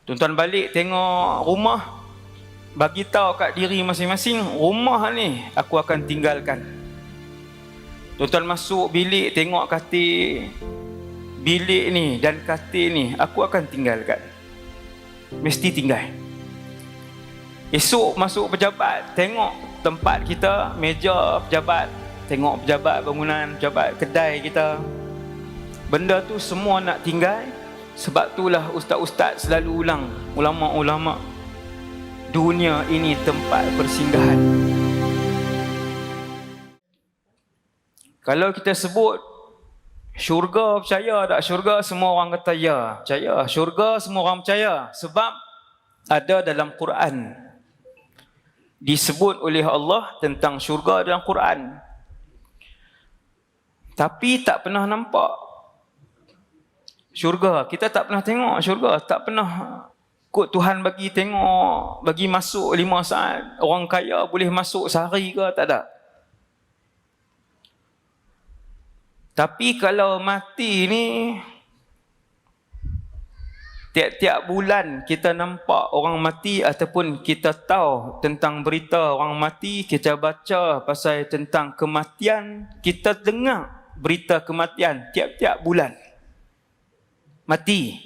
Tuan-tuan balik tengok rumah, bagi tahu kat diri masing-masing, rumah ni aku akan tinggalkan. Tuan-tuan masuk bilik, tengok katil, bilik ni dan katil ni aku akan tinggalkan. Mesti tinggal. Esok masuk pejabat, tengok tempat kita, meja pejabat, tengok pejabat bangunan, pejabat kedai kita, benda tu semua nak tinggal. Sebab itulah ustaz-ustaz selalu ulang, ulama-ulama, dunia ini tempat persinggahan. Kalau kita sebut syurga, percaya tak syurga? Semua orang kata ya, percaya. Syurga semua orang percaya. Sebab ada dalam Quran. Disebut oleh Allah tentang syurga dalam Quran. Tapi tak pernah nampak syurga. Kita tak pernah tengok syurga. Tak pernah kot Tuhan bagi tengok, bagi masuk 5 saat. Orang kaya boleh masuk sehari ke? Tak ada. Tapi kalau mati ni, tiap-tiap bulan kita nampak orang mati, ataupun kita tahu tentang berita orang mati, kita baca pasal tentang kematian, kita dengar berita kematian tiap-tiap bulan. Mati.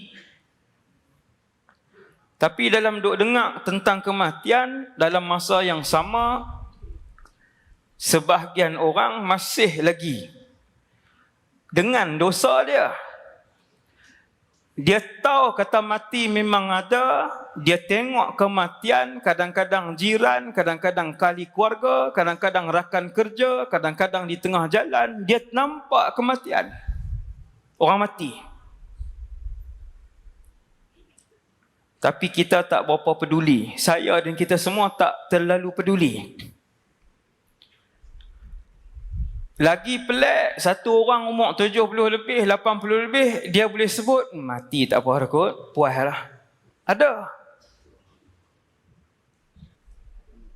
Tapi dalam duk dengar tentang kematian, dalam masa yang sama, sebahagian orang masih lagi dengan dosa dia. Dia tahu kata mati memang ada, dia tengok kematian, kadang-kadang jiran, kadang-kadang kali keluarga, kadang-kadang rakan kerja, kadang-kadang di tengah jalan, dia nampak kematian. Orang mati. Tapi kita tak berapa peduli. Saya dan kita semua tak terlalu peduli. Lagi pelik, satu orang umur 70 lebih, 80 lebih, dia boleh sebut, mati tak apa dah kot, puas lah. Ada.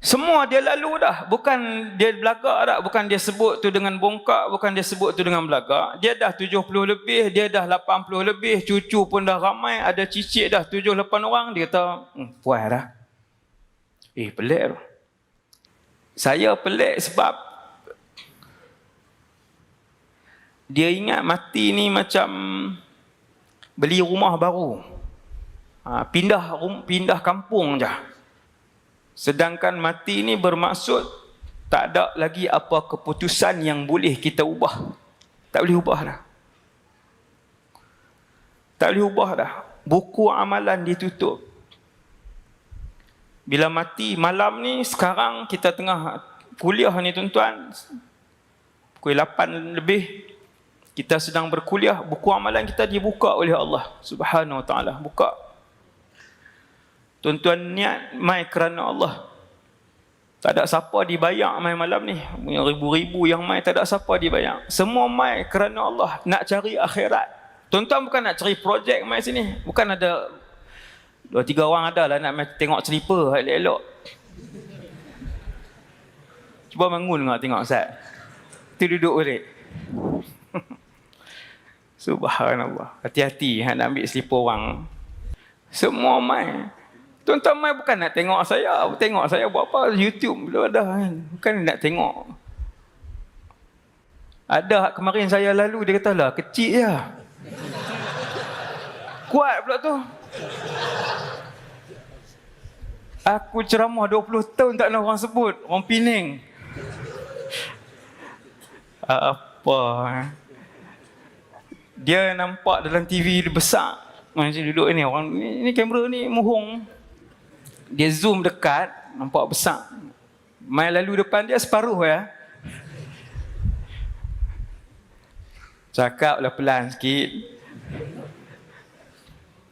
Semua dia lalu dah. Bukan dia belagak dah. Bukan dia sebut tu dengan bongkak, bukan dia sebut tu dengan belagak. Dia dah 70 lebih, dia dah 80 lebih, cucu pun dah ramai, ada cicit dah 7-8 orang, dia kata, puas dah. Pelik tu. Saya pelik sebab dia ingat mati ni macam beli rumah baru. Pindah kampung je. Sedangkan mati ni bermaksud tak ada lagi apa keputusan yang boleh kita ubah. Tak boleh ubah dah. Tak boleh ubah dah. Buku amalan ditutup. Bila mati malam ni, sekarang kita tengah kuliah ni tuan-tuan, pukul 8 lebih, kita sedang berkuliah, buku amalan kita dibuka oleh Allah Subhanahu Wa Taala. Buka. Tuan-tuan niat mai kerana Allah. Tak ada siapa dibayar mai malam ni. Ribu-ribu yang mai, tak ada siapa dibayar. Semua mai kerana Allah, nak cari akhirat. Tuan-tuan bukan nak cari projek mai sini. Bukan ada 2-3 orang ada lah nak mai tengok selipar elok-elok. Cuba bangun tengok Ustaz. Tu duduk balik. Subhanallah. Hati-hati nak ambil selipar orang. Semua mai. Tuan-tuan mai bukan nak tengok saya. Tengok saya buat apa. YouTube belum ada kan. Bukan nak tengok. Ada kemarin saya lalu, dia kata lah kecil je. Kuat pula tu. Aku ceramah 20 tahun tak nak orang sebut. Orang Pening. Apa? Dia nampak dalam TV dia besar. Macam duduk ni, orang ni kamera ni mohong. Dia zoom dekat, nampak besar. Mai lalu depan dia separuh ya. Cakaplah pelan sikit.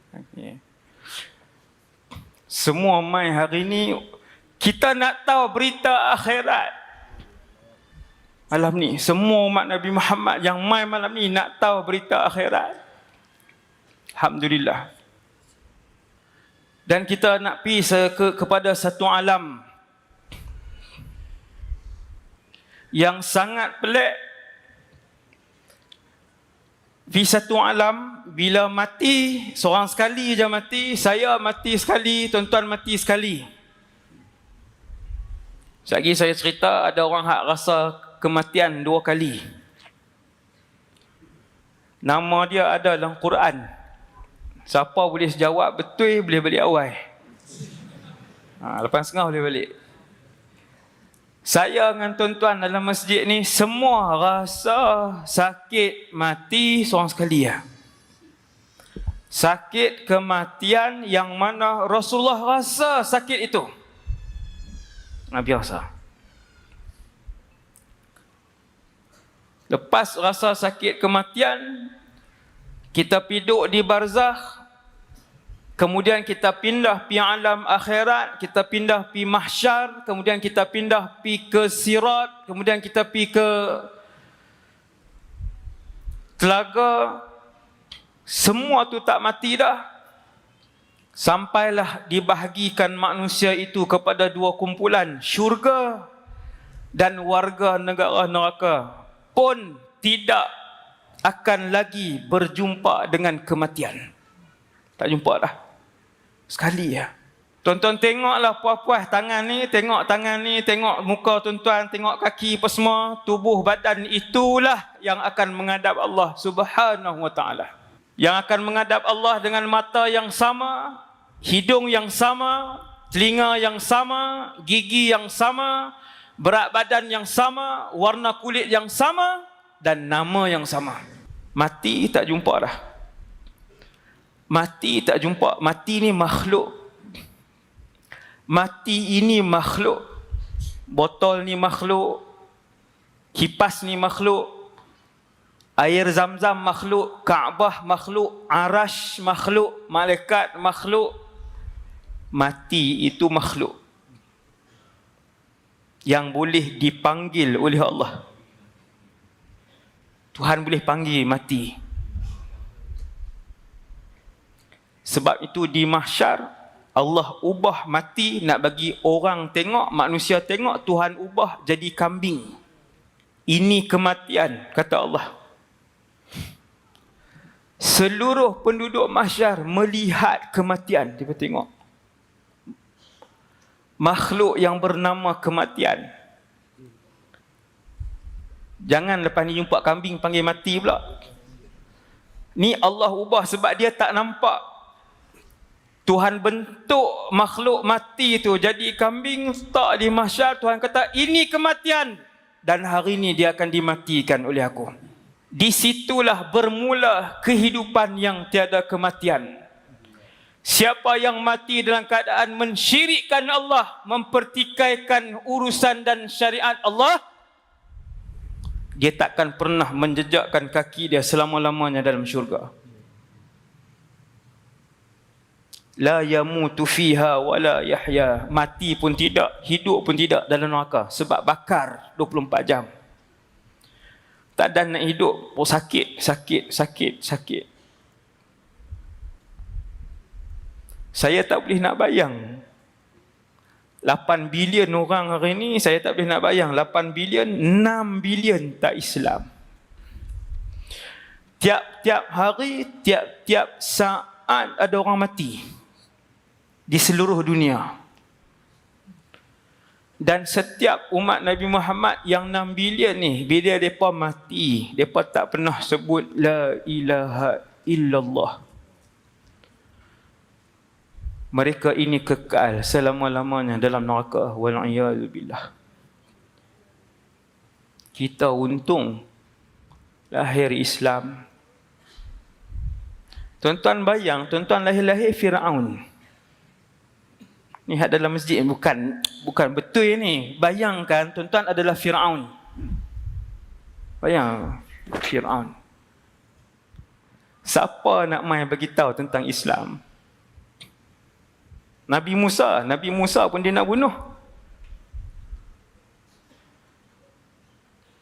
Okay. Semua mai hari ni, kita nak tahu berita akhirat. Malam ni, semua umat Nabi Muhammad yang mai malam ni nak tahu berita akhirat. Alhamdulillah. Dan kita nak pergi kepada satu alam yang sangat pelik. Fi satu alam, bila mati, seorang sekali je mati, saya mati sekali, tuan-tuan mati sekali. Sekali saya cerita, ada orang hak rasa kematian 2 kali. Nama dia ada dalam Quran. Siapa boleh jawab betul, boleh balik awal. 8.30 boleh balik. Saya dengan tuan-tuan dalam masjid ni semua rasa sakit mati seorang sekali ya. Sakit kematian yang mana Rasulullah rasa sakit itu. Biasa. Lepas rasa sakit kematian, kita piduk di barzakh. Kemudian kita pindah pi alam akhirat, kita pindah pi mahsyar, kemudian kita pindah pi ke sirat, kemudian kita pi ke telaga. Semua tu tak mati dah. Sampailah dibahagikan manusia itu kepada 2 kumpulan, syurga dan warga negara neraka, pun tidak akan lagi berjumpa dengan kematian. Tak jumpa dah. Sekali ya. Tuan-tuan tengoklah puas-puas tangan ni, tengok tangan ni, tengok muka tuan-tuan, tengok kaki apa semua, tubuh badan itulah yang akan menghadap Allah Subhanahu wa taala. Yang akan menghadap Allah dengan mata yang sama, hidung yang sama, telinga yang sama, gigi yang sama, berat badan yang sama, warna kulit yang sama dan nama yang sama. Mati tak jumpa dah. Mati tak jumpa. Mati ni makhluk. Mati ini makhluk. Botol ni makhluk. Kipas ni makhluk. Air zam-zam makhluk. Kaabah makhluk. Arash makhluk. Malaikat makhluk. Mati itu makhluk yang boleh dipanggil oleh Allah. Tuhan boleh panggil mati. Sebab itu di mahsyar Allah ubah mati nak bagi orang tengok, manusia tengok, Tuhan ubah jadi kambing. Ini kematian, kata Allah. Seluruh penduduk mahsyar melihat kematian. Dia tengok makhluk yang bernama kematian. Jangan lepas ni jumpa kambing panggil mati pula. Ni Allah ubah sebab dia tak nampak. Tuhan bentuk makhluk mati tu jadi kambing, tak di mahsyar. Tuhan kata ini kematian dan hari ini dia akan dimatikan oleh aku. Di situlah bermula kehidupan yang tiada kematian. Siapa yang mati dalam keadaan mensyirikkan Allah, mempertikaikan urusan dan syariat Allah, dia takkan pernah menjejakkan kaki dia selama-lamanya dalam syurga. La yamutu fiha wa la yahya. Mati pun tidak, hidup pun tidak dalam neraka. Sebab bakar 24 jam. Tak ada nak hidup. Oh, sakit. Saya tak boleh nak bayang. 8 bilion orang hari ini, saya tak boleh nak bayang. 8 bilion, 6 bilion tak Islam. Tiap-tiap hari, tiap-tiap saat ada orang mati. Di seluruh dunia. Dan setiap umat Nabi Muhammad yang 6 bilion ni, bila mereka mati, mereka tak pernah sebut La ilaha illallah. Mereka ini kekal selama-lamanya dalam neraka. Wal'iyadzubillah. Kita untung lahir Islam. Tuan-tuan bayang, tuan-tuan lahir-lahir Fir'aun. Ni dalam masjid, bukan betul ni. Bayangkan tuan-tuan adalah Fir'aun. Bayang Fir'aun. Siapa nak mai bagi tahu tentang Islam? Nabi Musa pun dia nak bunuh.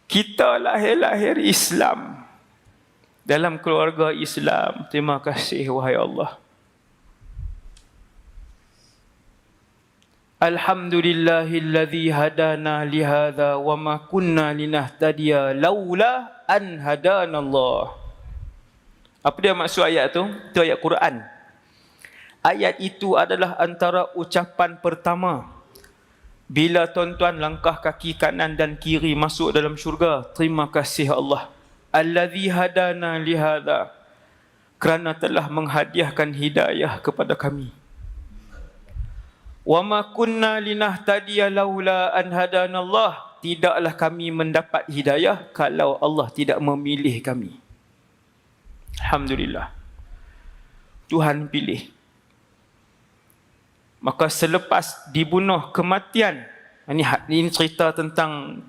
Kita lahir Islam dalam keluarga Islam. Terima kasih wahai Allah. Alhamdulillahilladzi hadana lihadza wa ma kunna linahtadiya laula an hadanallah. Apa dia maksud ayat tu? Itu ayat Quran. Ayat itu adalah antara ucapan pertama bila tuan-tuan langkah kaki kanan dan kiri masuk dalam syurga. Terima kasih Allah. Allazi hadana lihada. Kerana telah menghadiahkan hidayah kepada kami. Wa ma kunna linahtadiya laula an hadanallah. Tidaklah kami mendapat hidayah kalau Allah tidak memilih kami. Alhamdulillah. Tuhan pilih. Maka selepas dibunuh kematian, ini cerita tentang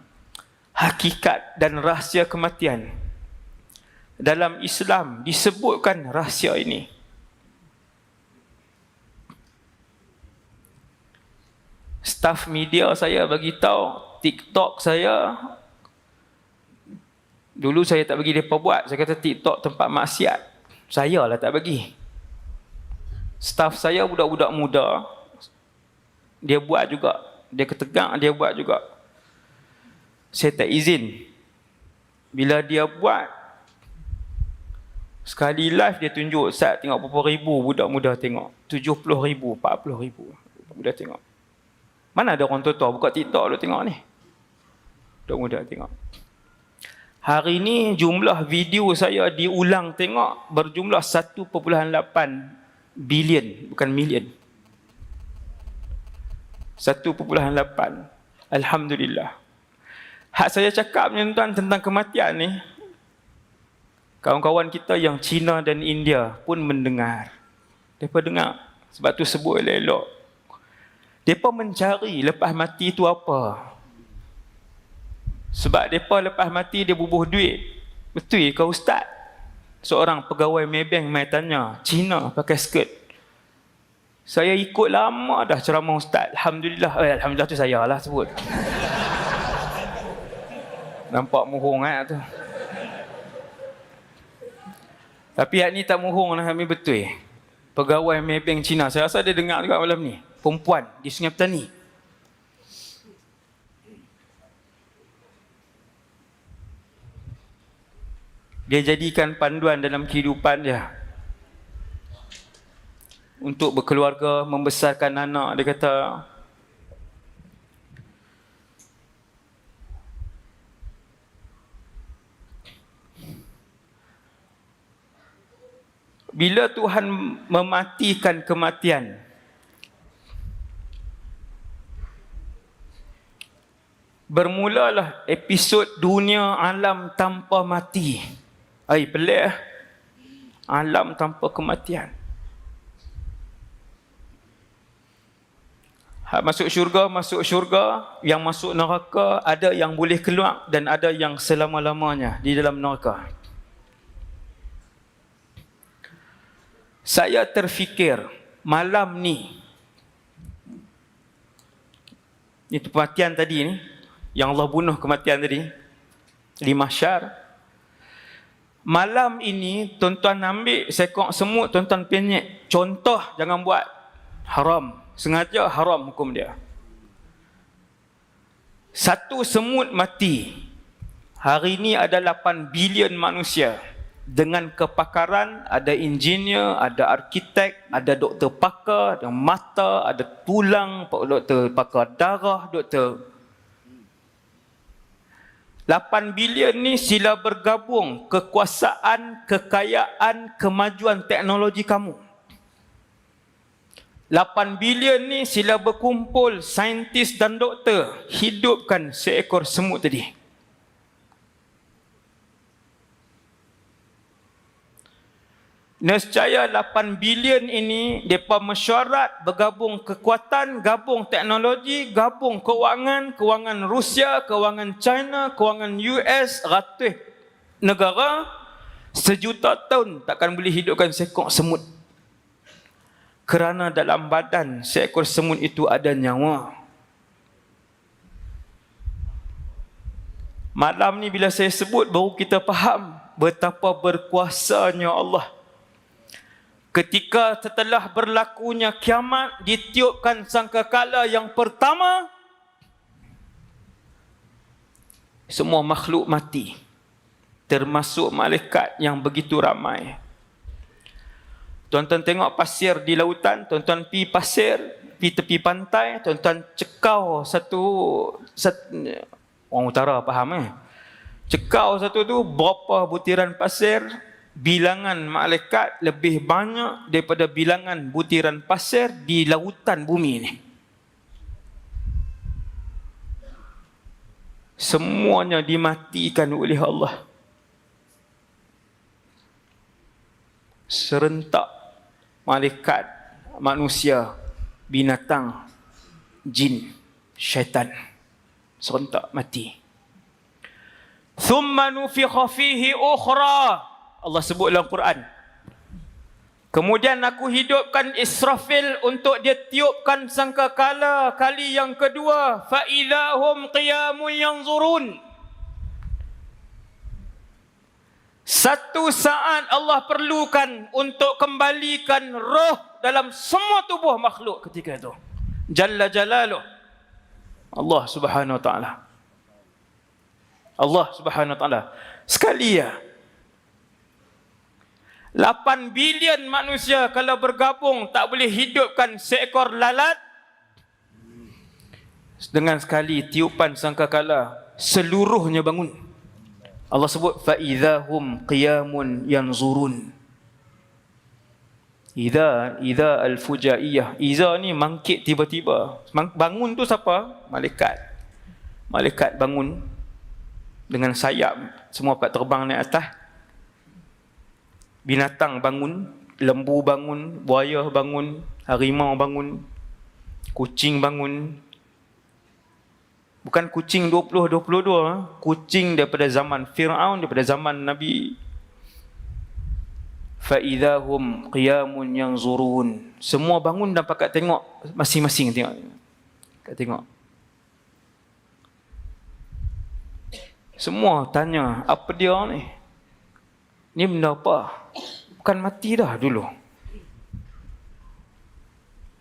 hakikat dan rahsia kematian. Dalam Islam disebutkan rahsia ini. Staf media saya bagi tahu, TikTok saya, dulu saya tak bagi mereka buat. Saya kata TikTok tempat maksiat. Saya lah tak bagi. Staf saya budak-budak muda, dia buat juga. Dia ketegang, dia buat juga. Saya tak izin. Bila dia buat, sekali live dia tunjuk, Ustaz tengok berapa ribu budak muda tengok. 70,000, 40,000 budak tengok. Mana ada orang tua-tua buka TikTok lu tengok ni? Budak muda tengok. Hari ni jumlah video saya diulang tengok berjumlah 1.8 bilion, bukan million. 1.8. Alhamdulillah. Hak saya cakap ni tuan tentang kematian ni, kawan-kawan kita yang Cina dan India pun mendengar. Mereka dengar. Sebab tu sebut elok-elok. Mereka mencari lepas mati tu apa. Sebab mereka lepas mati dia bubuh duit. Betul ke Ustaz? Seorang pegawai Maybank mai tanya, Cina pakai skirt. Saya ikut lama dah ceramah Ustaz. Alhamdulillah. Alhamdulillah tu saya lah sebut. Nampak muhung tu. Tapi hak ni tak muhung lah, kami betul. Pegawai Maybank Cina. Saya rasa dia dengar juga malam ni. Perempuan di Sungai Petani. Dia jadikan panduan dalam kehidupan dia. Untuk berkeluarga, membesarkan anak. Dia kata, bila Tuhan mematikan kematian, bermulalah episod dunia alam tanpa mati. Pelik. Alam tanpa kematian. Masuk syurga. Yang masuk neraka, ada yang boleh keluar dan ada yang selama-lamanya di dalam neraka. Saya terfikir malam ni, itu kematian tadi ni, yang Allah bunuh kematian tadi di mahsyar. Malam ini tuan-tuan ambil sekok semut, tuan-tuan penyek. Contoh jangan buat. Haram. Sengaja haram hukum dia. Satu semut mati. Hari ini ada 8 bilion manusia. Dengan kepakaran, ada engineer, ada arkitek, ada doktor pakar, ada mata, ada tulang, doktor pakar darah, doktor. 8 bilion ni sila bergabung kekuasaan, kekayaan, kemajuan teknologi kamu. 8 bilion ni sila berkumpul saintis dan doktor hidupkan seekor semut tadi. Nescaya 8 bilion ini mereka mesyuarat bergabung kekuatan, gabung teknologi, gabung kewangan Rusia, kewangan China, kewangan US, ratus negara, sejuta tahun takkan boleh hidupkan seekor semut. Kerana dalam badan seekor semut itu ada nyawa. Malam ni bila saya sebut baru kita faham betapa berkuasanya Allah. Ketika setelah berlakunya kiamat, ditiupkan sangkakala yang pertama, semua makhluk mati, termasuk malaikat yang begitu ramai. Tuan-tuan tengok pasir di lautan, tuan-tuan pi pasir, pi tepi pantai, tuan-tuan cekau orang utara faham cekau satu tu berapa butiran pasir, bilangan malaikat lebih banyak daripada bilangan butiran pasir di lautan bumi ni. Semuanya dimatikan oleh Allah. Serentak malaikat, manusia, binatang, jin, syaitan. Serentak mati. Thumma nufikha fihi ukhra. Allah sebut dalam Quran. Kemudian aku hidupkan Israfil untuk dia tiupkan sangkakala kali yang kedua. Fa idahum qiyamun yanzurun. Satu saat Allah perlukan untuk kembalikan roh dalam semua tubuh makhluk ketika itu. Jalla jalaluh. Allah Subhanahu wa taala. Allah Subhanahu wa taala. Sekali ya. 8 bilion manusia kalau bergabung tak boleh hidupkan seekor lalat. Dengan sekali tiupan sangkakala seluruhnya bangun. Allah sebut fa idzahum qiyamun yanzurun. Idza al-fujaiyah. Iza ni mangkit tiba-tiba. Bangun tu siapa? Malaikat. Malaikat bangun dengan sayap, semua dapat terbang naik atas. Binatang bangun, lembu bangun, buaya bangun, harimau bangun, kucing bangun. Bukan kucing 2022, kucing daripada zaman Fir'aun, daripada zaman Nabi. Fa idahum qiyamun yanzurun. Semua bangun dan pakat tengok masing-masing tengok. Semua tanya, apa dia ni? Ni benda apa? Bukan mati dah dulu.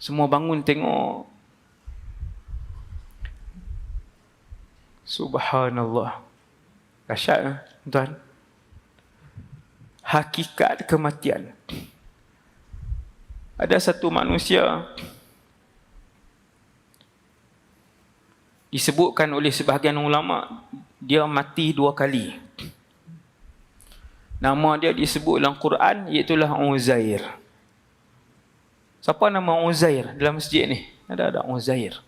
Semua bangun tengok. Subhanallah. Dahsyat tuan. Hakikat kematian. Ada satu manusia disebutkan oleh sebahagian ulama, dia mati 2 kali. Nama dia disebut dalam Quran, iaitulah Uzair. Siapa nama Uzair dalam masjid ni? Ada Uzair.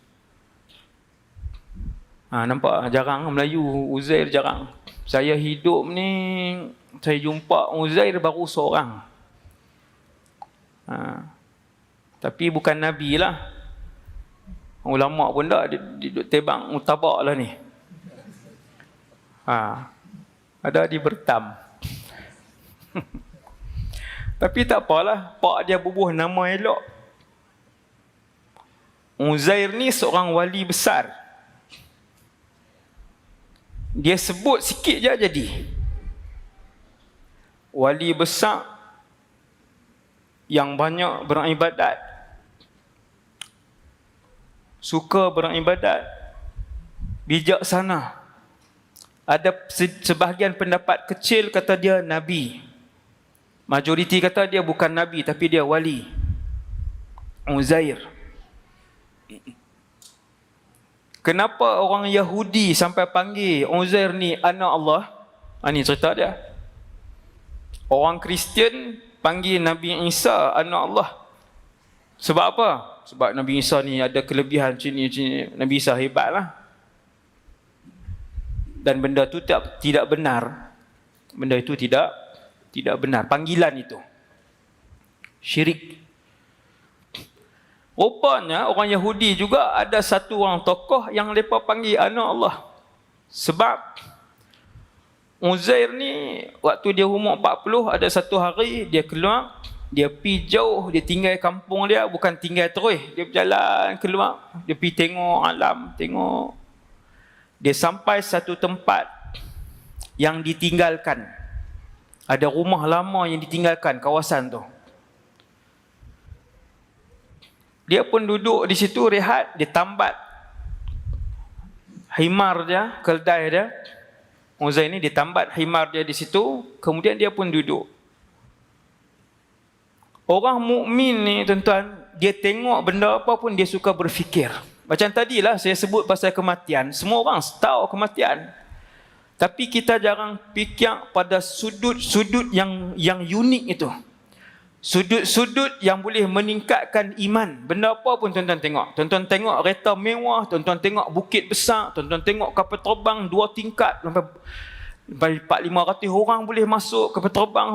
Nampak jarang Melayu Uzair jarang. Saya hidup ni, saya jumpa Uzair baru seorang. Tapi bukan Nabi lah. Ulama pun tak, dia duduk tebang mutabak lah ni. Ada di Bertam. Tapi tak apalah, pak dia bubuh nama elok. Uzair ni seorang wali besar. Dia sebut sikit je jadi. Wali besar yang banyak beribadat. Suka beribadat. Bijaksana. Ada sebahagian pendapat kecil kata dia Nabi. Majoriti kata dia bukan Nabi tapi dia wali. Uzair. Kenapa orang Yahudi sampai panggil Uzair ni anak Allah? Ini cerita dia. Orang Kristian panggil Nabi Isa anak Allah. Sebab apa? Sebab Nabi Isa ni ada kelebihan macam ni. Nabi Isa hebat lah. Dan benda tu tidak benar. Benda itu tidak benar. Panggilan itu syirik. Rupanya orang Yahudi juga ada satu orang tokoh yang mereka panggil anak Allah. Sebab Uzair ni waktu dia umur 40, ada satu hari dia keluar, dia pergi jauh, dia tinggal kampung dia, bukan tinggal terus, dia berjalan keluar, dia pergi tengok alam, tengok. Dia sampai satu tempat yang ditinggalkan. Ada rumah lama yang ditinggalkan kawasan tu. Dia pun duduk di situ rehat, dia tambat himar dia, keldai dia. Uzair ni ditambat himar dia di situ, kemudian dia pun duduk. Orang mukmin ni tuan-tuan, dia tengok benda apa pun dia suka berfikir. Macam tadilah saya sebut pasal kematian, semua orang tahu kematian. Tapi kita jarang fikir pada sudut-sudut yang unik itu. Sudut-sudut yang boleh meningkatkan iman. Benda apa pun tuan-tuan tengok. Tuan-tuan tengok kereta mewah, tuan-tuan tengok bukit besar, tuan-tuan tengok kapal terbang 2 tingkat, sampai 400-500 orang boleh masuk kapal terbang.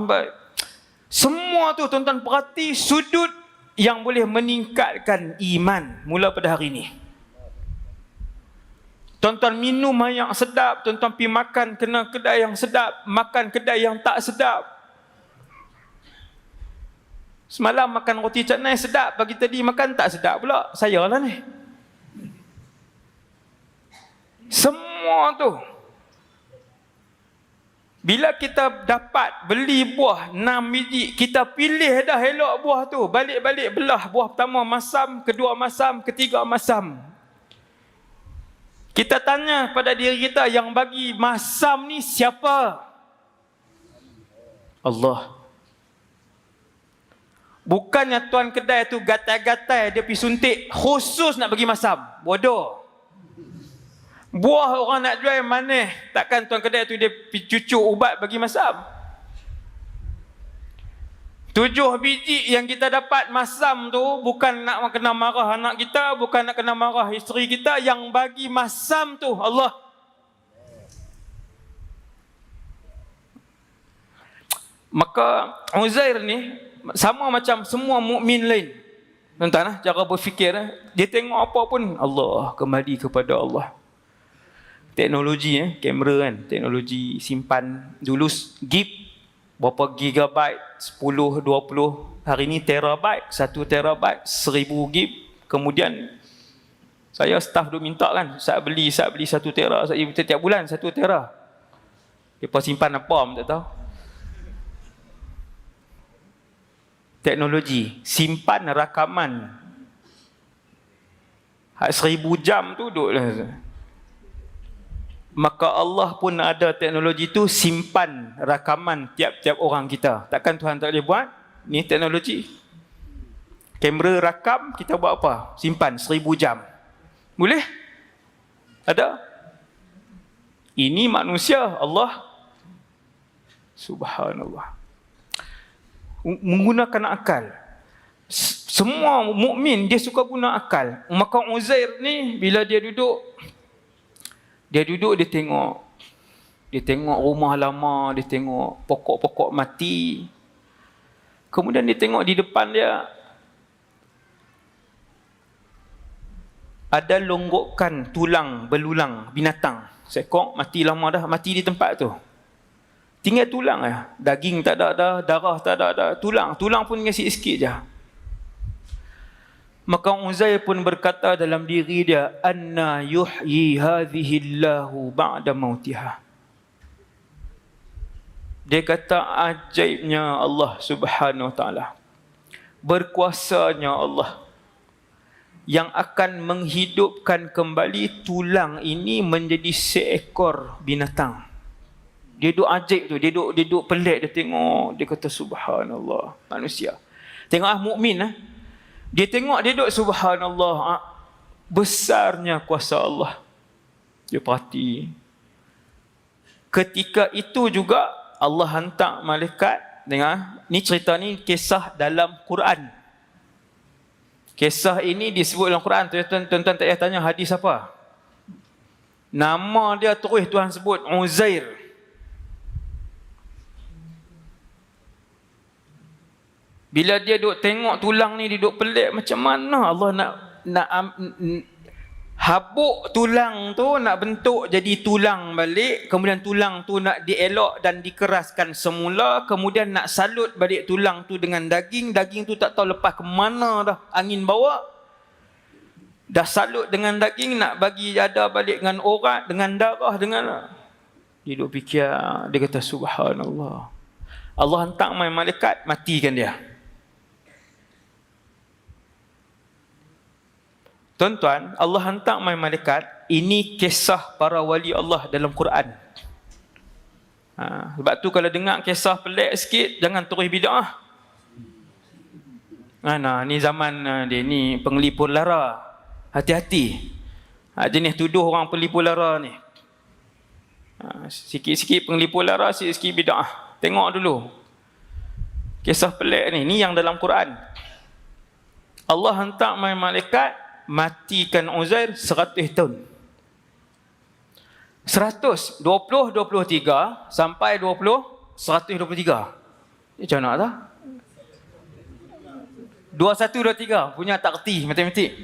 Semua tu tuan-tuan perhati sudut yang boleh meningkatkan iman mula pada hari ini. Tuan-tuan minum yang sedap, tuan-tuan pergi makan kena kedai yang sedap, makan kedai yang tak sedap. Semalam makan roti canai sedap, pagi tadi makan tak sedap pula. Saya lah ni. Semua tu. Bila kita dapat beli buah 6 biji, kita pilih dah elok buah tu. Balik-balik belah. Buah pertama masam, kedua masam, ketiga masam. Kita tanya pada diri kita, yang bagi masam ni siapa? Allah. Bukannya tuan kedai tu gatai-gatai dia pergi suntik khusus nak bagi masam. Bodoh. Buah orang nak jual manis, takkan tuan kedai tu dia cucuk ubat bagi masam. 7 biji yang kita dapat masam tu bukan nak kena marah anak kita, bukan nak kena marah isteri kita, yang bagi masam tu Allah. Maka Uzair ni sama macam semua mukmin lain. Tuan-tuan, cara berfikir dia tengok apa pun Allah, kembali kepada Allah. Teknologi kamera kan, teknologi simpan dulu gig berapa gigabyte, 10, 20, hari ni terabyte, 1 terabyte, 1000 gig. Kemudian saya staff duk minta kan, saya beli 1 tera, setiap bulan 1 tera. Depa simpan apa pun tak tahu. Teknologi simpan rakaman 1000 jam tu duk lah. Maka Allah pun ada teknologi tu, simpan rakaman tiap-tiap orang kita. Takkan Tuhan tak boleh buat? Ni teknologi. Kamera rakam, kita buat apa? Simpan 1000 jam. Boleh? Ada? Ini manusia, Allah. Subhanallah. Menggunakan akal. Semua mukmin dia suka guna akal. Maka Uzair ni bila dia duduk dia tengok rumah lama, dia tengok pokok-pokok mati. Kemudian dia tengok di depan dia ada longgokan tulang belulang binatang. Seekor mati lama dah, mati di tempat tu. Tinggal tulang je. Daging tak ada dah, darah tak ada dah. Tulang pun tinggal sikit-sikit je. Maka Uzair pun berkata dalam diri dia, anna yuhyi hadhihi Allahu ba'da mautiha. Dia kata ajaibnya Allah Subhanahu wa taala. Berkuasanya Allah yang akan menghidupkan kembali tulang ini menjadi seekor binatang. Dia duk ajaib tu, dia duk pelik, dia tengok, dia kata subhanallah, manusia. Tengok mukmin dia tengok, dia duduk subhanallah, besarnya kuasa Allah. Dia perhati. Ketika itu juga Allah hantar malaikat. Dengar, ni cerita ni kisah dalam Quran. Kisah ini disebut dalam Quran. Tuan-tuan tak payah tanya hadis apa. Nama dia terus Tuhan sebut Uzair. Bila dia duk tengok tulang ni, dia duk pelik macam mana Allah nak habuk tulang tu, nak bentuk jadi tulang balik, kemudian tulang tu nak dielok dan dikeraskan semula, kemudian nak salut balik tulang tu dengan daging tu tak tahu lepas ke mana dah, angin bawa. Dah salut dengan daging, nak bagi ada balik dengan urat, dengan darah, dengan... Dia duk fikir, dia kata subhanallah. Allah hantar malaikat, matikan dia. Tuan-tuan, Allah hantar malaikat. Ini kisah para wali Allah dalam Quran. Sebab tu kalau dengar kisah pelik sikit, jangan terus bid'ah. Ni zaman dia ni penglipur lara. Hati-hati. Jenis tuduh orang penglipur lara ni. Sikit-sikit penglipur lara, sikit-sikit bid'ah. Tengok dulu. Kisah pelik ni yang dalam Quran. Allah hantar malaikat matikan Uzair 100 tahun. 100, 20, 23 sampai 20, 123. Macam mana tak? 21, 23 punya takti matematik.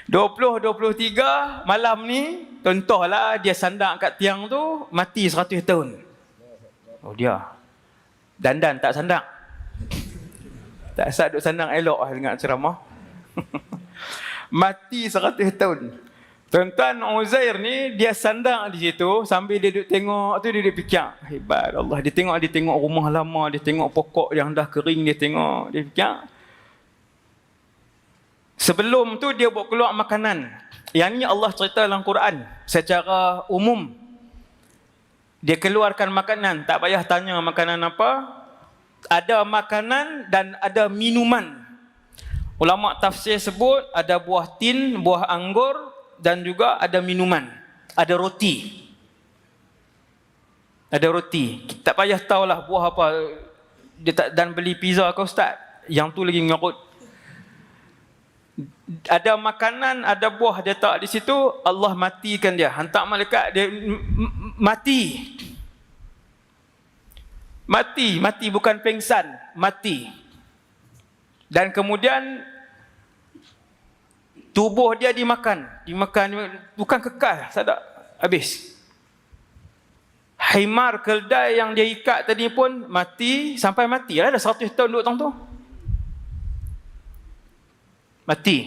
20, 23 malam ni, contohlah dia sandak kat tiang tu, mati 100 tahun. Oh dia. Dandan tak sandak. Tak asal duk sandang elok lah dengar ceramah. Mati 100 tahun. Tuan-tuan Uzair ni dia sandang di situ sambil dia duduk tengok tu, dia duduk fikir, hebat Allah. Dia tengok rumah lama, dia tengok pokok yang dah kering, dia tengok, dia fikir. Sebelum tu dia buat keluar makanan. Yang ni Allah cerita dalam Quran secara umum. Dia keluarkan makanan, tak payah tanya makanan apa. Ada makanan dan ada minuman. Ulama tafsir sebut ada buah tin, buah anggur dan juga ada minuman. Ada roti. Ada roti. Tak payah tahulah buah apa. Dia tak dan beli pizza ke ustaz? Yang tu lagi ngarut. Ada makanan, ada buah dia tak di situ, Allah matikan dia. Hantar malaikat dia mati. Mati bukan pengsan, mati. Dan kemudian tubuh dia dimakan bukan kekal, tak ada, habis. Himar keldai yang dia ikat tadi pun mati, sampai mati lah, dah 100 tahun duduk tang tu. Mati.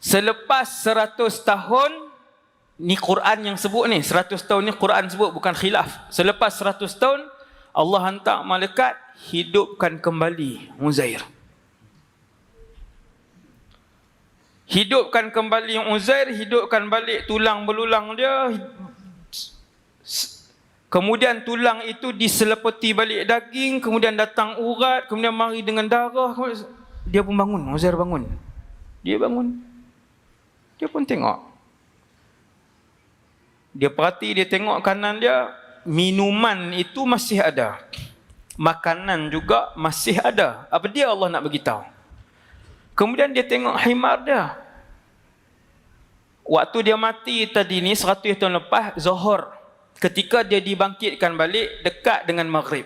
Selepas 100 tahun, ni Quran yang sebut ni, 100 tahun ni Quran sebut, bukan khilaf. Selepas 100 tahun, Allah hantar malaikat hidupkan kembali Uzair. Hidupkan kembali Uzair, hidupkan balik tulang belulang dia. Kemudian tulang itu diselepeti balik daging, kemudian datang urat, kemudian mari dengan darah. Dia pun bangun, Uzair bangun. Dia bangun. Dia pun tengok. Dia perhati, dia tengok kanan dia, minuman itu masih ada. Makanan juga masih ada. Apa dia Allah nak beritahu? Kemudian dia tengok himar dia. Waktu dia mati tadi ni 100 tahun lepas, Zuhur. Ketika dia dibangkitkan balik dekat dengan Maghrib.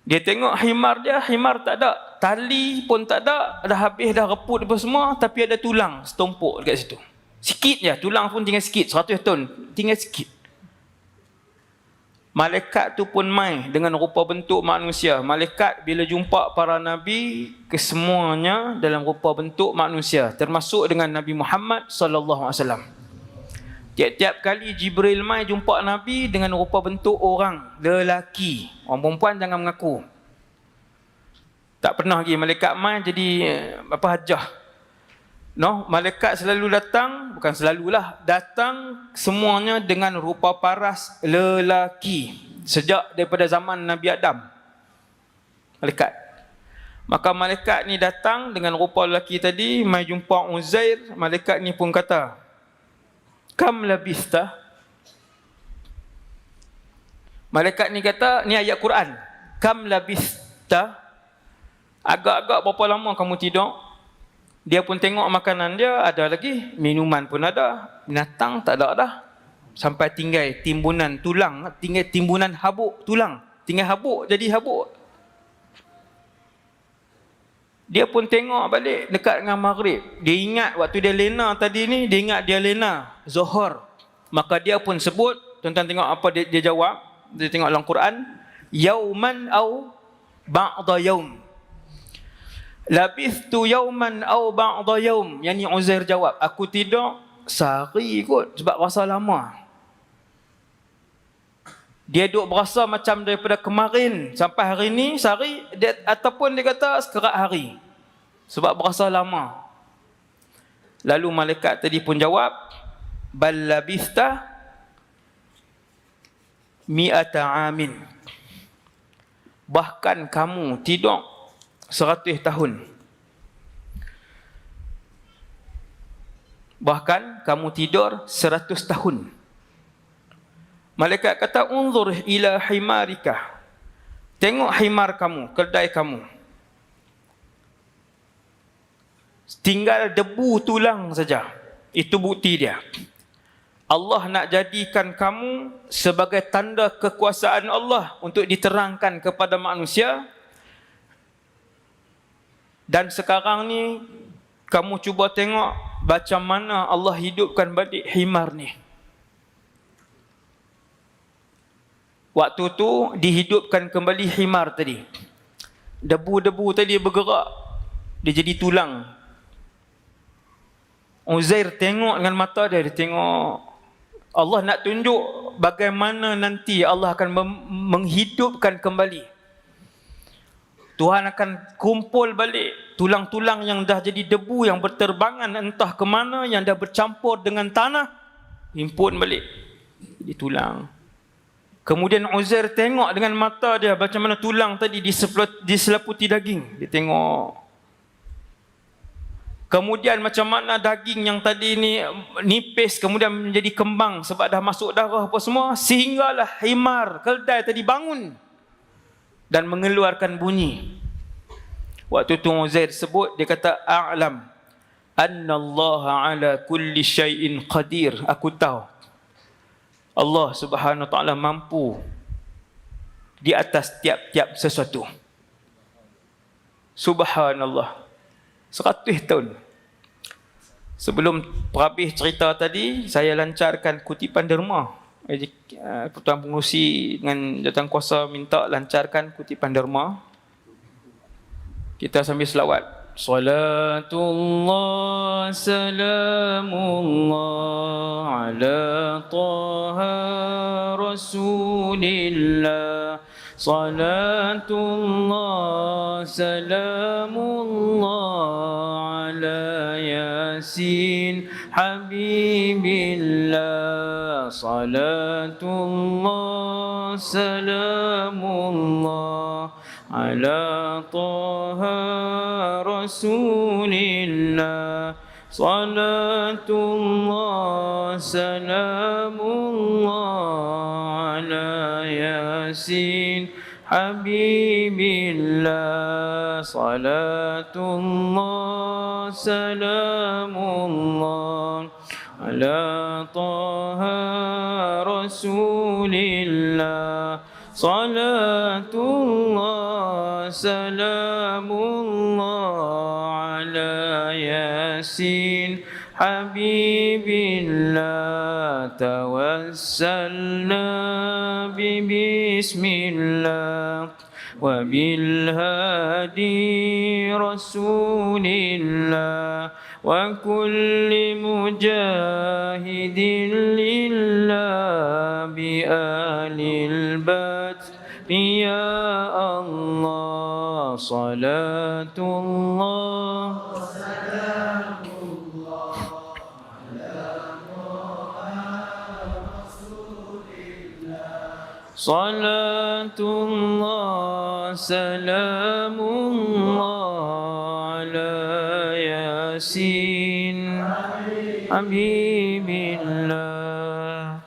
Dia tengok himar dia, himar tak ada. Tali pun tak ada, dah habis, dah reput apa semua, tapi ada tulang setumpuk dekat situ. Sikit je, tulang pun tinggal sikit, 100 tahun, tinggal sikit. Malaikat tu pun mai dengan rupa bentuk manusia. Malaikat bila jumpa para nabi, kesemuanya dalam rupa bentuk manusia, termasuk dengan Nabi Muhammad sallallahu alaihi wasallam. Tiap-tiap kali Jibril mai jumpa Nabi dengan rupa bentuk orang, lelaki. Orang perempuan jangan mengaku. Tak pernah lagi malaikat mai jadi apa hajah. No, malaikat selalu datang, bukan selalulah, datang semuanya dengan rupa paras lelaki. Sejak daripada zaman Nabi Adam. Malaikat. Maka malaikat ni datang dengan rupa lelaki tadi, mai jumpa Uzair, malaikat ni pun kata, "Kam labista?" Malaikat ni kata, ni ayat Quran. "Kam labista?" Agak-agak berapa lama kamu tidur? Dia pun tengok makanan dia, ada lagi. Minuman pun ada. Binatang tak ada dah. Sampai tinggal timbunan tulang, tinggal timbunan habuk tulang. Tinggal habuk, jadi habuk. Dia pun tengok balik dekat dengan Maghrib. Dia ingat waktu dia lena tadi ni, dia ingat dia lena Zuhur. Maka dia pun sebut, tuan-tuan tengok apa dia jawab. Dia tengok dalam Quran, "Yauman au ba'da yaum." "Labithtu yauman au ba'da yaum." Yang ni Uzair jawab, "Aku tidur sehari kot sebab rasa lama." Dia duk berasa macam daripada kemarin sampai hari ni sehari, dia, ataupun dia kata sekerat hari. Sebab berasa lama. Lalu malaikat tadi pun jawab, "Bal labithta mi'ata amin." Bahkan kamu tidur 100 tahun. Bahkan kamu tidur 100 tahun. Malaikat kata, unzur ila himarika. Tengok himar kamu, keldai kamu. Tinggal debu tulang saja. Itu bukti dia. Allah nak jadikan kamu sebagai tanda kekuasaan Allah untuk diterangkan kepada manusia. Dan sekarang ni kamu cuba tengok macam mana Allah hidupkan balik himar ni. Waktu tu dihidupkan kembali himar tadi. Debu-debu tadi bergerak, dia jadi tulang. Uzair tengok dengan mata dia, tengok. Allah nak tunjuk bagaimana nanti Allah akan menghidupkan kembali. Tuhan akan kumpul balik tulang-tulang yang dah jadi debu, yang berterbangan entah ke mana, yang dah bercampur dengan tanah, himpun balik jadi tulang. Kemudian Uzair tengok dengan mata dia macam mana tulang tadi diselaputi daging. Dia tengok. Kemudian macam mana daging yang tadi ni nipis kemudian menjadi kembang sebab dah masuk darah apa semua, sehinggalah himar keldai tadi bangun dan mengeluarkan bunyi. Waktu tu Uzair sebut, dia kata, a'lam annallaha ala kulli syai'in qadir. Aku tahu Allah Subhanahu wa taala mampu di atas tiap-tiap sesuatu. Subhanallah. 100 tahun. Sebelum habis cerita tadi, saya lancarkan kutipan derma. Pertuan Pengerusi dengan Jawatankuasa minta lancarkan kutipan derma. Kita sambil selawat. Salatullah salamullah ala taha rasulillah. Salatullah salamullah ala yasin habibillah. Salatullah salamullah ala taha rasulillah. Salatullah salamullah ala yasin habibillah. Salatullah salamullah ala taha rasulillah. Salatullah salamullah ala yasin habibillah. Tawassalna bismillah wa bil hadi rasulillah wa kulli mujahidin lillah bi alil bat ya Allah. Salatullah salatullah salamullah ala yasin habibillah.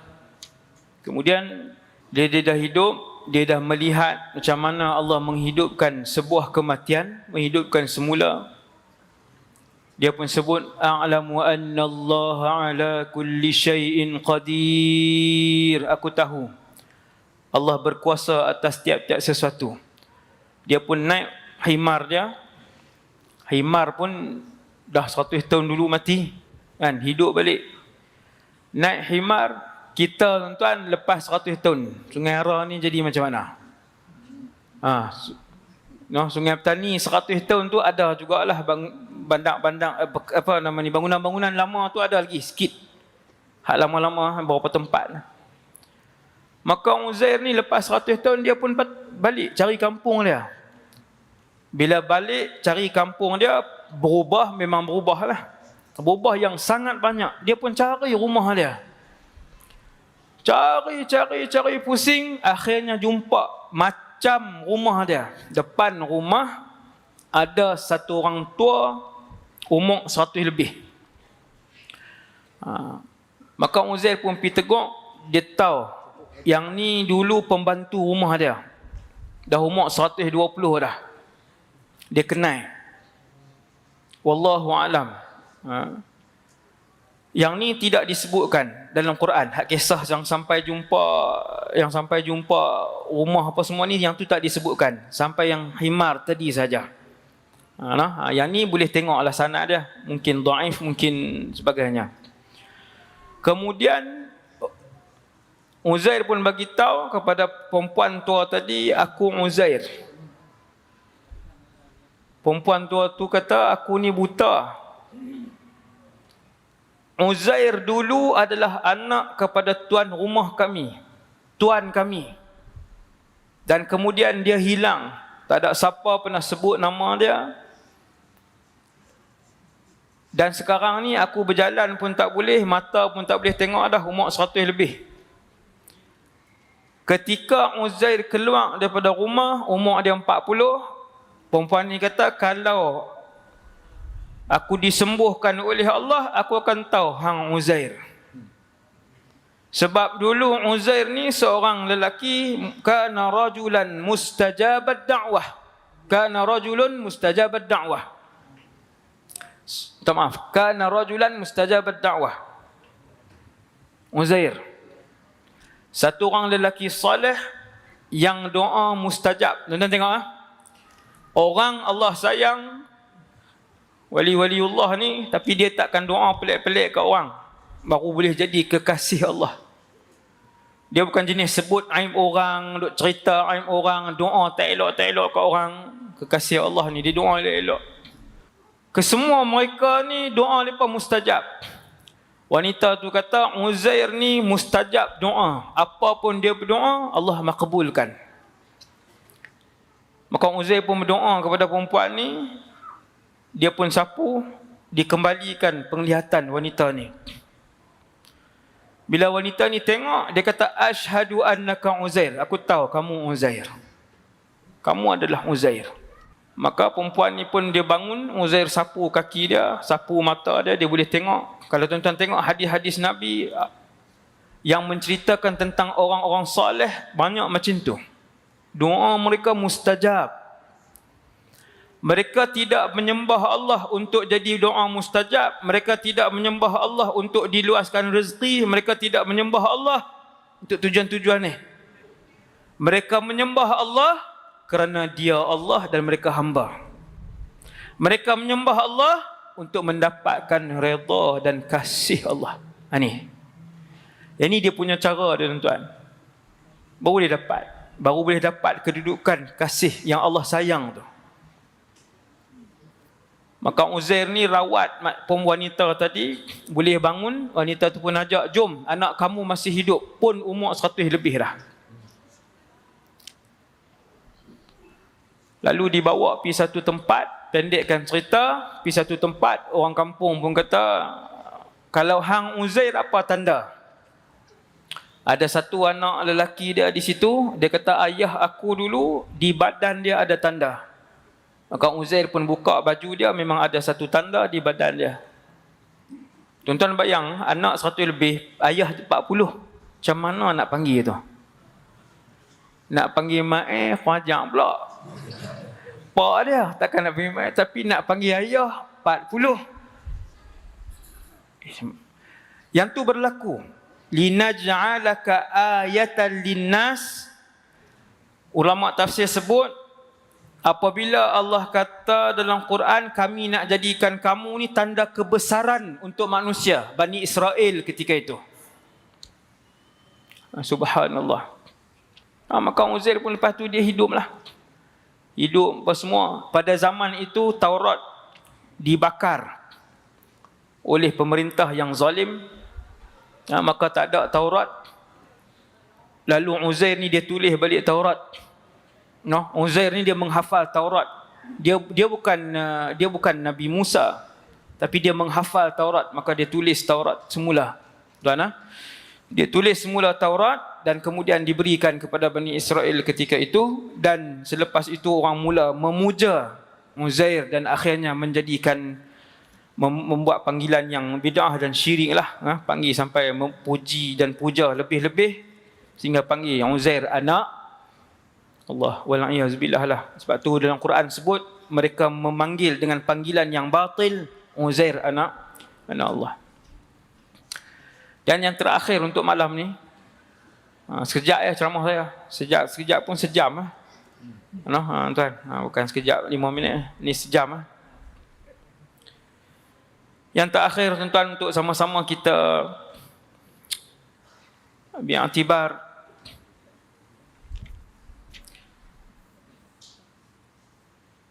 Kemudian dia dah hidup, dia dah melihat macam mana Allah menghidupkan sebuah kematian, menghidupkan semula. Dia pun sebut, a'lamu anna Allah ala kulli syai'in qadir. Aku tahu Allah berkuasa atas tiap-tiap sesuatu. Dia pun naik himar dia. Himar pun dah 100 tahun dulu mati, kan, hidup balik. Naik himar, kita tuan-tuan lepas 100 tahun, Sungai Hara ni jadi macam mana? Sungai Petani 100 tahun tu ada jugalah bandang-bandang bangunan-bangunan lama tu ada lagi sikit. Hak lama-lama berapa tempat. Maka Uzair ni lepas 100 tahun dia pun balik cari kampung dia. Bila balik cari kampung dia, berubah, memang berubah lah. Berubah yang sangat banyak. Dia pun cari rumah dia. Cari pusing, akhirnya jumpa macam rumah dia. Depan rumah ada satu orang tua umur 100 lebih. Maka Uzair pun pergi teguk, dia tahu yang ni dulu pembantu rumah dia. Dah umur 120 dah. Dia kenal. Wallahu alam. Yang ni tidak disebutkan dalam Quran. Hak kisah yang sampai jumpa rumah apa semua ni, yang tu tak disebutkan. Sampai yang himar tadi saja. Yang ni boleh tengoklah sanad dia. Mungkin dhaif, mungkin sebagainya. Kemudian Uzair pun bagi tahu kepada perempuan tua tadi, aku Uzair. Perempuan tua tu kata, aku ni buta. Uzair dulu adalah anak kepada tuan rumah kami, tuan kami. Dan kemudian dia hilang. Tak ada siapa pernah sebut nama dia. Dan sekarang ni aku berjalan pun tak boleh, mata pun tak boleh tengok dah, umur 100 lebih. Ketika Uzair keluar daripada rumah, umur dia 40, perempuan ni kata, kalau aku disembuhkan oleh Allah, aku akan tahu hang Uzair. Sebab dulu Uzair ni seorang lelaki, kana rajulan mustajabat da'wah. Kana rajulun mustajabat da'wah. Maaf, kana rajulan mustajabat da'wah. Uzair, satu orang lelaki soleh yang doa mustajab. Tuan-tuan tengok orang Allah sayang, wali-waliullah ni, tapi dia takkan doa pelik-pelik kat orang baru boleh jadi kekasih Allah. Dia bukan jenis sebut aib orang, duk cerita aib orang, doa tak elok-tak elok kat orang. Kekasih Allah ni dia doa elok-elok. Kesemua mereka ni doa mereka mustajab. Wanita tu kata, Uzair ni mustajab doa. Apa pun dia berdoa, Allah makbulkan. Maka Uzair pun berdoa kepada perempuan ni. Dia pun sapu, dikembalikan penglihatan wanita ni. Bila wanita ni tengok, dia kata, Ashhadu annaka Uzair. Aku tahu kamu Uzair. Kamu adalah Uzair. Maka perempuan ni pun dia bangun, Uzair sapu kaki dia, sapu mata dia, dia boleh tengok. Kalau tuan-tuan tengok hadis-hadis Nabi yang menceritakan tentang orang-orang soleh, banyak macam tu. Doa mereka mustajab. Mereka tidak menyembah Allah untuk jadi doa mustajab. Mereka tidak menyembah Allah untuk diluaskan rezeki. Mereka tidak menyembah Allah untuk tujuan-tujuan ni. Mereka menyembah Allah kerana dia Allah dan mereka hamba. Mereka menyembah Allah untuk mendapatkan redha dan kasih Allah. Ini dia punya cara dia, tuan-tuan. Baru boleh dapat kedudukan kasih yang Allah sayang tu. Maka Uzair ni rawat wanita tadi, boleh bangun, wanita tu pun ajak, jom, anak kamu masih hidup, pun umur 100 lebih dah. Lalu dibawa pergi satu tempat, pendekkan cerita, pergi satu tempat, orang kampung pun kata, kalau hang Uzair apa tanda? Ada satu anak lelaki dia di situ, dia kata, ayah aku dulu di badan dia ada tanda. Maka Uzair pun buka baju dia, memang ada satu tanda di badan dia. Tuan-tuan bayang, anak 100 lebih, ayah 40. Macam mana nak panggil tu? Nak panggil mak khwajak pula. Pak dia takkan nak panggil mak, tapi nak panggil ayah 40. Yang tu berlaku. Linaj'alaka ayatan linnas. Ulama tafsir sebut, apabila Allah kata dalam Quran, kami nak jadikan kamu ni tanda kebesaran untuk manusia, Bani Israel ketika itu. Subhanallah. Maka Uzair pun lepas tu dia hiduplah. Hidup apa semua. Pada zaman itu Taurat dibakar oleh pemerintah yang zalim. Maka tak ada Taurat. Lalu Uzair ni dia tulis balik Taurat. Uzair ni dia menghafal Taurat. Dia bukan Nabi Musa, tapi dia menghafal Taurat, maka dia tulis Taurat semula. Tuan, dia tulis semula Taurat dan kemudian diberikan kepada Bani Israel ketika itu, dan selepas itu orang mula memuja Uzair dan akhirnya membuat panggilan yang bid'ah dan syirik lah, panggil sampai memuji dan puja lebih-lebih sehingga panggil Uzair anak Allah, wal'iyazbillah lah. Sebab tu dalam Quran sebut mereka memanggil dengan panggilan yang batil, Uzair anak Allah. Dan yang terakhir untuk malam ni, sekejap ya ceramah saya. Sekejap pun sejam. Tuan, bukan sekejap 5 minit. Ni sejam. Yang terakhir tuan-tuan, untuk sama-sama kita bi'atibar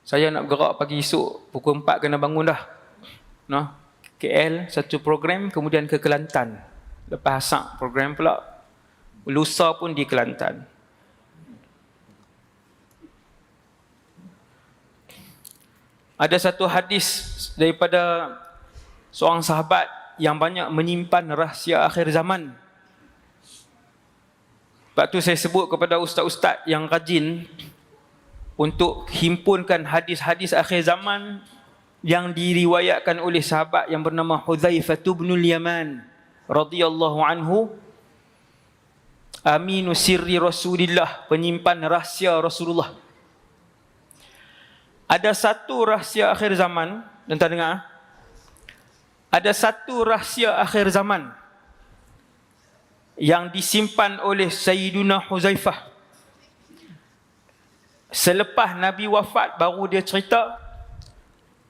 saya nak gerak pagi esok pukul 4 kena bangun dah. KL satu program, kemudian ke Kelantan. Lepas asar program pula. Lusa pun di Kelantan. Ada satu hadis daripada seorang sahabat yang banyak menyimpan rahsia akhir zaman. Sebab tu saya sebut kepada ustaz-ustaz yang rajin untuk himpunkan hadis-hadis akhir zaman yang diriwayatkan oleh sahabat yang bernama Hudzaifah bin Yaman radhiyallahu anhu, aminu sirri Rasulillah, penyimpan rahsia Rasulullah. Ada satu rahsia akhir zaman, tuan-tuan dengar. Ada satu rahsia akhir zaman yang disimpan oleh Sayyiduna Hudzaifah. Selepas Nabi wafat baru dia cerita,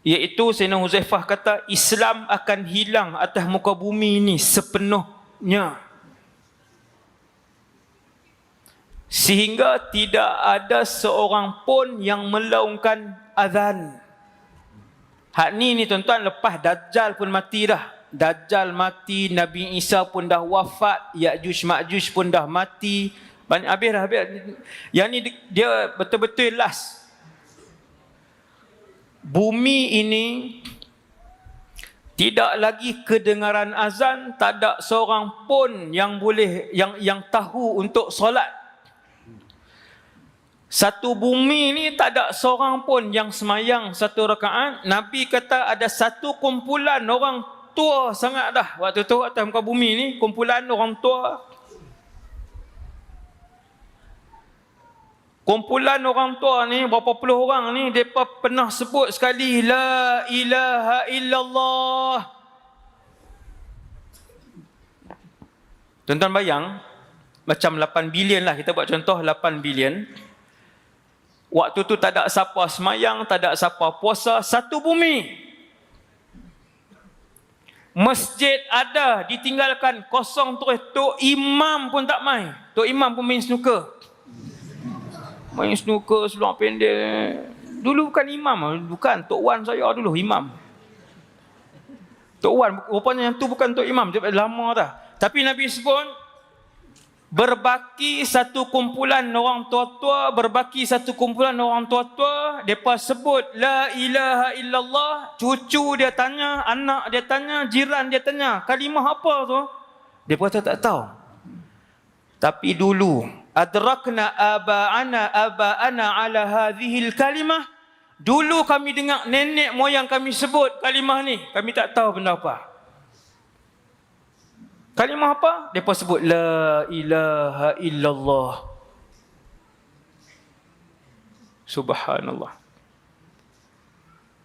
iaitu Sayyidina Hudzaifah kata, Islam akan hilang atas muka bumi ini sepenuhnya, sehingga tidak ada seorang pun yang melaungkan azan. Hak ni tuan-tuan, lepas Dajjal pun mati dah. Dajjal mati, Nabi Isa pun dah wafat, Ya'juj Ma'juj pun dah mati. Banyak habis dah. Yang ni dia betul-betul last. Bumi ini tidak lagi kedengaran azan, tak ada seorang pun yang boleh yang tahu untuk solat. Satu bumi ni tak ada seorang pun yang semayang satu rakaat. Nabi kata ada satu kumpulan orang tua sangat dah waktu tu atas muka bumi ni, kumpulan orang tua. Kumpulan orang tua ni, berapa puluh orang ni, mereka pernah sebut sekali La ilaha illallah. Tuan-tuan bayang, macam 8 bilion lah, kita buat contoh 8 bilion. Waktu tu tak ada siapa semayang, tak ada siapa puasa, satu bumi. Masjid ada, ditinggalkan, kosong terus. Tok Imam pun tak main. Tok Imam pun main snooker. Main snooker, seluar pendek. Dulu bukan imam, bukan. Tok Wan saya dulu, imam. Tok Wan, rupanya yang tu bukan Tok Imam, dia lama dah. Tapi Nabi sebut, berbaki satu kumpulan orang tua-tua, berbaki satu kumpulan orang tua-tua, mereka sebut La ilaha illallah, cucu dia tanya, anak dia tanya, jiran dia tanya, kalimah apa tu? Mereka tak tahu. Tapi dulu, adrakna aba'ana ala hadhil kalimah, dulu kami dengar nenek moyang kami sebut kalimah ni, kami tak tahu benda apa. Kalimah apa? Mereka sebut La ilaha illallah. Subhanallah.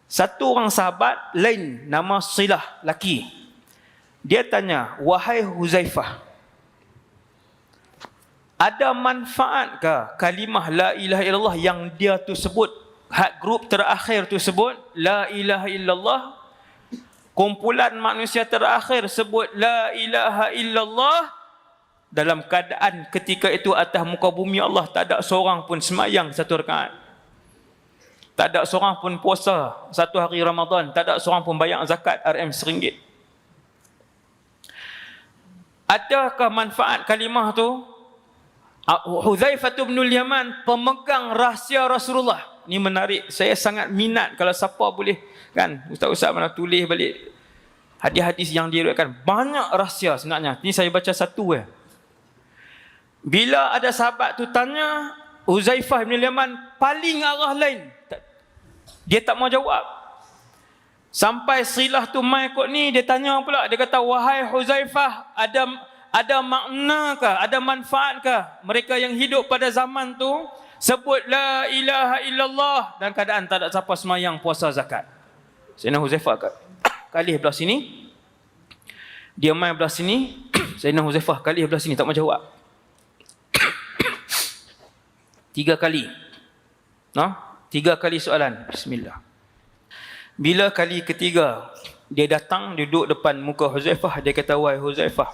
Satu orang sahabat lain, nama Silah, laki. Dia tanya, wahai Hudzaifah, ada manfaatkah kalimah La ilaha illallah yang dia tu sebut, hak grup terakhir tu sebut La ilaha illallah, kumpulan manusia terakhir sebut La ilaha illallah, dalam keadaan ketika itu atas muka bumi Allah tak ada seorang pun semayang satu rakaat, tak ada seorang pun puasa satu hari Ramadan, tak ada seorang pun bayar zakat RM1. Adakah manfaat kalimah tu? Hudzaifah bin Yaman, pemegang rahsia Rasulullah. Ni menarik, saya sangat minat kalau siapa boleh kan, ustaz-ustaz mana tulis balik hadis-hadis yang diriwayatkan, banyak rahsia sebenarnya. Ni saya baca satu Bila ada sahabat tu tanya, Huzaifah bin Yaman paling arah lain. Dia tak mau jawab. Sampai Silah tu mai kot ni, dia tanya pula, dia kata, wahai Huzaifah, ada maknakah, ada manfaatkah mereka yang hidup pada zaman tu sebut la ilaha illallah dan keadaan tak ada siapa semayang, puasa, zakat? Sayyidina Huzaifah kali belah sini, dia mai belah sini, Sayyidina Huzaifah kali belah sini, tak mau jawab. 3 kali. 3 kali soalan. Bismillah. Bila kali ketiga dia datang duduk depan muka Huzaifah, dia kata, wahai Huzaifah,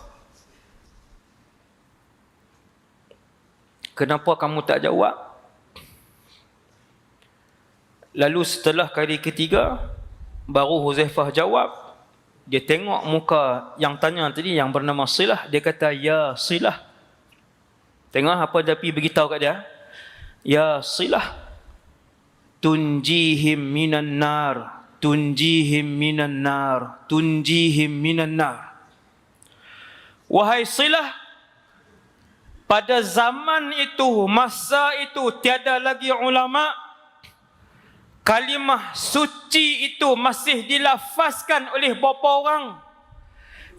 kenapa kamu tak jawab? Lalu setelah kali ketiga baru Huzaifah jawab. Dia tengok muka yang tanya tadi yang bernama Silah, dia kata, ya Silah. Tengok apa Nabi beritahu kat dia. Ya Silah, tunjihim minan nar, tunjihim minan nar, tunjihim minan nar. Wahai Silah, pada zaman itu, masa itu, tiada lagi ulama. Kalimah suci itu masih dilafazkan oleh beberapa orang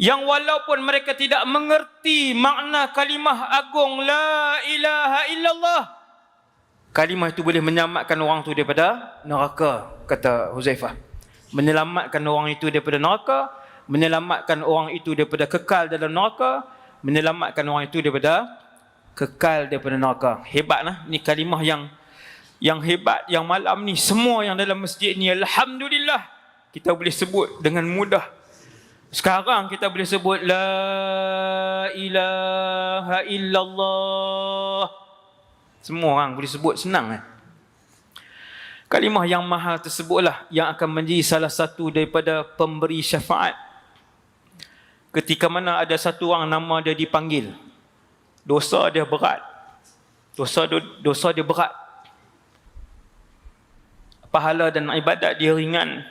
yang walaupun mereka tidak mengerti makna kalimah agung la ilaha illallah, kalimah itu boleh menyelamatkan orang itu daripada neraka, kata Huzaifah. Menyelamatkan orang itu daripada neraka, menyelamatkan orang itu daripada kekal dalam neraka, menyelamatkan orang itu daripada kekal daripada neraka. Hebatlah ni kalimah yang hebat, yang malam ni semua yang dalam masjid ni, alhamdulillah, kita boleh sebut dengan mudah. Sekarang kita boleh sebut la ilaha illallah. Semua orang boleh sebut, senang. Kalimah yang mahal tersebutlah yang akan menjadi salah satu daripada pemberi syafaat. Ketika mana ada satu orang nama dia dipanggil, dosa dia berat, dosa dia berat, pahala dan ibadat dia ringan.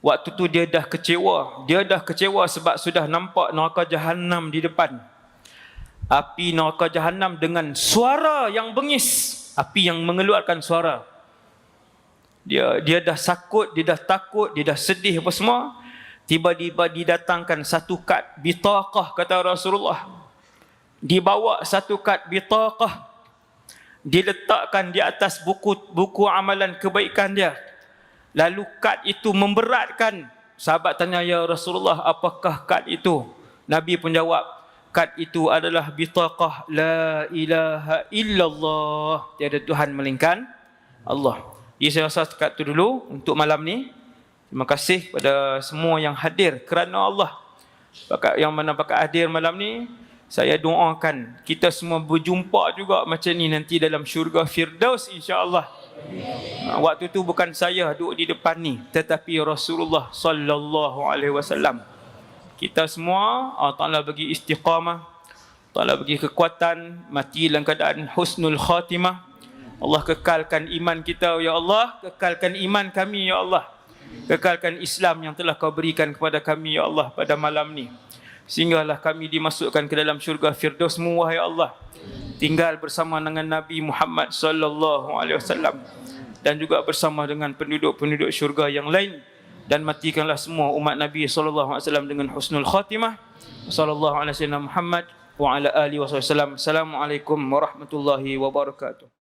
Waktu tu dia dah kecewa. Dia dah kecewa sebab sudah nampak neraka Jahannam di depan. Api neraka Jahannam dengan suara yang bengis, api yang mengeluarkan suara. Dia dah sakut, dia dah takut, dia dah sedih apa semua. Tiba-tiba didatangkan satu kad bitaqah, kata Rasulullah. Dibawa satu kad bitaqah, diletakkan di atas buku amalan kebaikan dia. Lalu kad itu memberatkan. Sahabat tanya, ya Rasulullah, apakah kad itu? Nabi pun jawab, kad itu adalah bitaqah la ilaha illallah, tiada Tuhan melainkan Allah. Jadi saya rasa kad itu dulu untuk malam ni. Terima kasih kepada semua yang hadir kerana Allah. Yang mana pakat hadir malam ni, saya doakan kita semua berjumpa juga macam ni nanti dalam syurga Firdaus, insya-Allah. Waktu tu bukan saya duduk di depan ni, tetapi Rasulullah sallallahu alaihi wasallam. Kita semua Allah Taala bagi istiqamah, Taala bagi kekuatan, mati dalam keadaan husnul khatimah. Allah kekalkan iman kita, ya Allah, kekalkan iman kami, ya Allah. Kekalkan Islam yang telah Kau berikan kepada kami, ya Allah, pada malam ni. Sehinggalah kami dimasukkan ke dalam syurga Firdaus-Mu, wahai Allah. Tinggal bersama dengan Nabi Muhammad sallallahu alaihi wasallam dan juga bersama dengan penduduk-penduduk syurga yang lain, dan matikanlah semua umat Nabi sallallahu alaihi wasallam dengan husnul khatimah. Sallallahu alaihi wasallam Muhammad wa ala alihi wasallam. Assalamualaikum warahmatullahi wabarakatuh.